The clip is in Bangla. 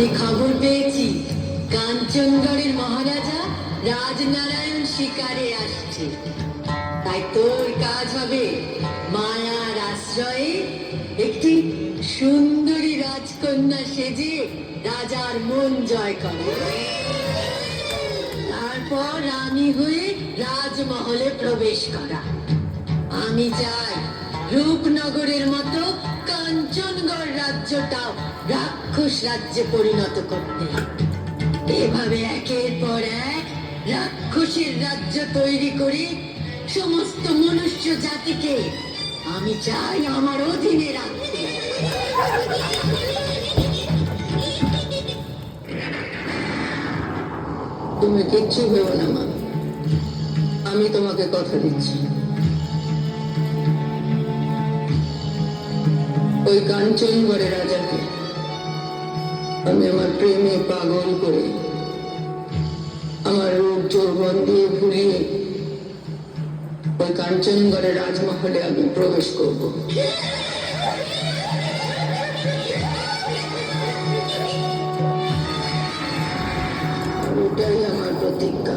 আমি খবর পেয়েছি কাঞ্চনগড়ের মহারাজা রাজনারায়ণ শিকারে আসছে। তাই তোর কাজ হবে মায়ার আশ্রয়ে একটি সুন্দরী রাজকন্যা সেজে রাজার মন জয় করে, তারপর রানী হয়ে রাজমহলে প্রবেশ করা। আমি চাই রূপনগরের মতো কাঞ্চনগড় রাজ্যটাও রাক্ষস রাজ্যে পরিণত করতে। এভাবে একের পর এক রাক্ষসের রাজ্য তৈরি করে সমস্ত মনুষ্য জাতিকে আমি চাই আমার অধীনে রাখতে। তুমি কিচ্ছু ভেবো না মা, আমি তোমাকে কথা দিচ্ছি। ওই কাঞ্চনগড়ের রাজাকে আমি আমার প্রেমে পাগল করে আমার রূপ যৌবন দিয়ে ভুলিয়ে ওই কাঞ্চনগড়ের রাজমহলে আমি প্রবেশ করব। ওটাই আমার প্রতিজ্ঞা।